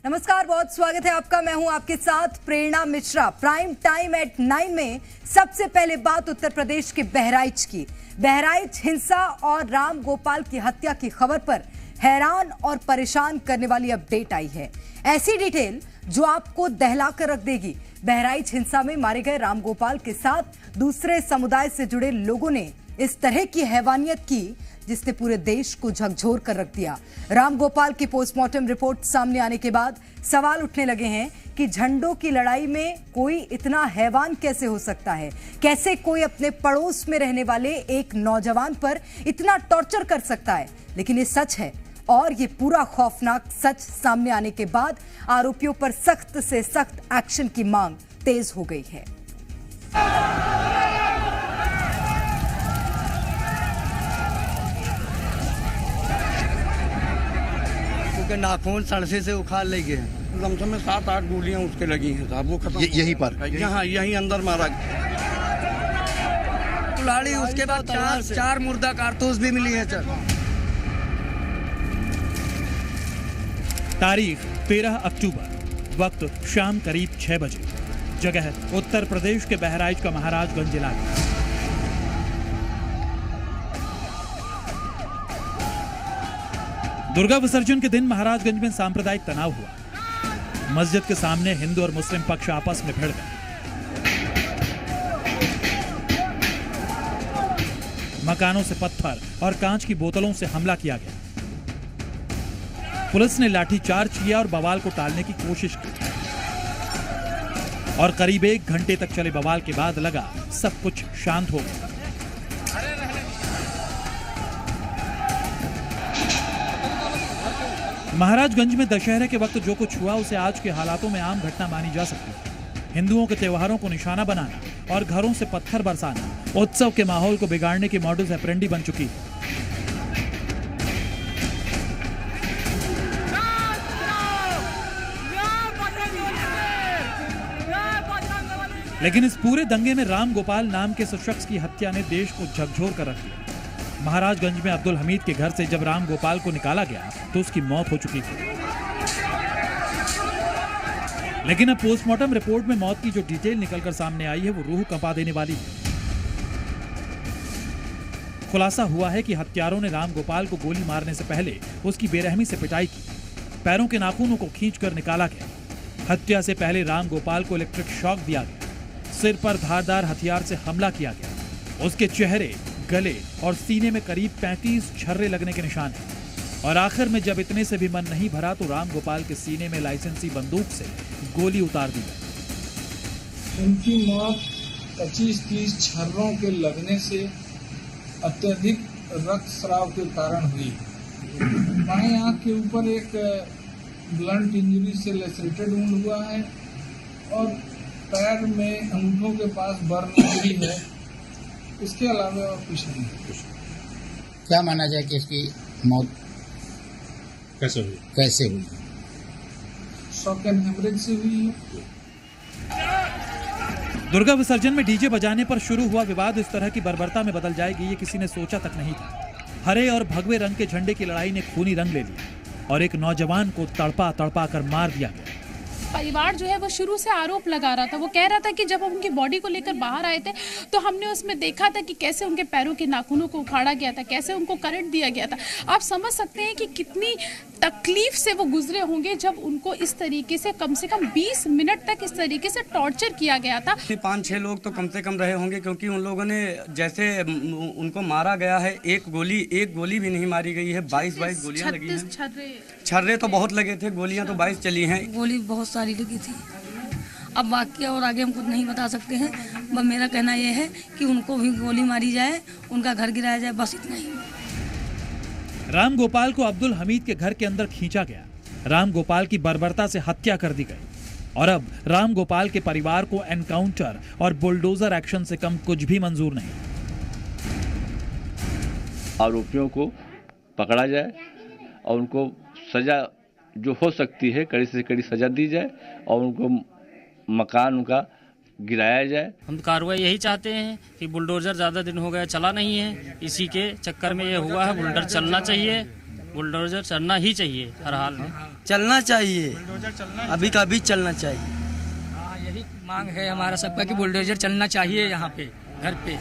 नमस्कार, बहुत स्वागत है आपका। मैं हूं आपके साथ प्रेरणा मिश्रा। प्राइम टाइम एट 9 में सबसे पहले बात उत्तर प्रदेश के बहराइच की। बहराइच हिंसा और राम गोपाल की हत्या की खबर पर हैरान और परेशान करने वाली अपडेट आई है। ऐसी डिटेल जो आपको दहला कर रख देगी। बहराइच हिंसा में मारे गए राम गोपाल के साथ दूसरे समुदाय से जुड़े लोगों ने इस तरह की हैवानियत की जिसने पूरे देश को झकझोर कर रख दिया। राम गोपाल की पोस्टमार्टम रिपोर्ट सामने आने के बाद सवाल उठने लगे हैं कि झंडों की लड़ाई में कोई इतना हैवान कैसे हो सकता है। कैसे कोई अपने पड़ोस में रहने वाले एक नौजवान पर इतना टॉर्चर कर सकता है। लेकिन ये सच है और ये पूरा खौफनाक सच सामने आने के बाद आरोपियों पर सख्त से सख्त एक्शन की मांग तेज हो गई है। के नाखून सड़से से उखाड़ ले गए हैं। कम से कम 7-8 गोलियां उसके लगी हैं साहब। वो खत्म यहीं पर यहीं अंदर मारा कुल्हाड़ी। उसके बाद चार मुर्दा कारतूस भी मिली है। तारीख 13 अक्टूबर, वक्त शाम करीब 6 बजे, जगह उत्तर प्रदेश के बहराइच का महाराजगंज इलाका। दुर्गा विसर्जन के दिन महाराजगंज में सांप्रदायिक तनाव हुआ। मस्जिद के सामने हिंदू और मुस्लिम पक्ष आपस में भिड़ गए। मकानों से पत्थर और कांच की बोतलों से हमला किया गया। पुलिस ने लाठीचार्ज किया और बवाल को टालने की कोशिश की और करीब 1 घंटे तक चले बवाल के बाद लगा सब कुछ शांत हो गया। महाराजगंज में दशहरे के वक्त जो कुछ हुआ उसे आज के हालातों में आम घटना मानी जा सकती है। हिंदुओं के त्योहारों को निशाना बनाना और घरों से पत्थर बरसाना उत्सव के माहौल को बिगाड़ने की मॉडस ऑपरेंडी बन चुकी है। लेकिन इस पूरे दंगे में राम गोपाल नाम के शख्स की हत्या ने देश को झकझोर कर रख दिया। महाराजगंज में अब्दुल हमीद के घर से जब राम गोपाल को निकाला गया तो उसकी मौत हो चुकी थी। लेकिन अब पोस्टमार्टम रिपोर्ट में मौत की जो डिटेल निकलकर सामने आई है वो रूह कंपा देने वाली है। खुलासा हुआ है कि हत्यारों ने राम गोपाल को गोली मारने से पहले उसकी बेरहमी से पिटाई की। पैरों के नाखूनों को खींचकर निकाला गया। हत्या से पहले राम गोपाल को इलेक्ट्रिक शॉक दिया गया। सिर पर धारदार हथियार से हमला किया गया। उसके चेहरे, गले और सीने में करीब 35 छर्रे लगने के निशान हैं। और आखिर में जब इतने से भी मन नहीं भरा तो राम गोपाल के सीने में लाइसेंसी बंदूक से गोली उतार दी गई। उनकी मौत 25-30 छर्रों के लगने से अत्यधिक रक्तस्राव के कारण हुई। बाएं आंख के ऊपर एक ब्लंट इंजरी से लेसरेटेड वुंड हुआ है और पैर में अंगूठों के पास बर्न इंजरी है। इसके अलावा और कुछ नहीं। क्या माना जाए कि इसकी मौत कैसे हुई? शॉक एंड हेमरेज से हुई है। दुर्गा विसर्जन में डीजे बजाने पर शुरू हुआ विवाद इस तरह की बर्बरता में बदल जाएगी ये किसी ने सोचा तक नहीं था। हरे और भगवे रंग के झंडे की लड़ाई ने खूनी रंग ले लिया और एक नौजवान को तड़पा तड़पा कर मार दिया गया। परिवार जो है वो शुरू से आरोप लगा रहा था। वो कह रहा था कि जब हम उनकी बॉडी को लेकर बाहर आए थे तो हमने उसमें देखा था कि कैसे उनके पैरों के नाखूनों को उखाड़ा गया था, कैसे उनको करंट दिया गया था। आप समझ सकते हैं कि कितनी तकलीफ से वो गुजरे होंगे जब उनको इस तरीके से कम 20 मिनट तक इस तरीके से टॉर्चर किया गया था। 5-6 लोग तो कम से कम रहे होंगे क्योंकि उन लोगों ने जैसे उनको मारा गया है एक गोली भी नहीं मारी गई है। 22 गोलियां लगी हैं। छर्रे तो बहुत लगे थे, गोलियां तो 22 चली हैं। गोली बहुत सारी लगी थी। अब बाकी और आगे हम कुछ नहीं बता सकते हैं। बस मेरा कहना यह है कि उनको भी गोली मारी जाए, उनका घर गिराया जाए, बस इतना ही। राम गोपाल को अब्दुल हमीद के घर के अंदर खींचा गया। राम गोपाल की बर्बरता से हत्या कर दी गई और अब राम गोपाल के परिवार को एनकाउंटर और बुलडोजर एक्शन से कम कुछ भी मंजूर नहीं। आरोपियों को पकड़ा जाए और उनको सजा जो हो सकती है कड़ी से कड़ी सजा दी जाए और उनको मकान उनका गिराया जाए। हम कार्रवाई यही चाहते हैं कि बुलडोजर ज़्यादा दिन हो गया चला नहीं है, इसी के चक्कर में ये हुआ है। बुलडोजर चलना चाहिए बुलडोजर चलना ही चाहिए हर हाल में। चलना चाहिए, अभी का अभी चलना चाहिए। यही मांग है हमारा सबका कि बुलडोजर चलना चाहिए यहाँ पे घर पे।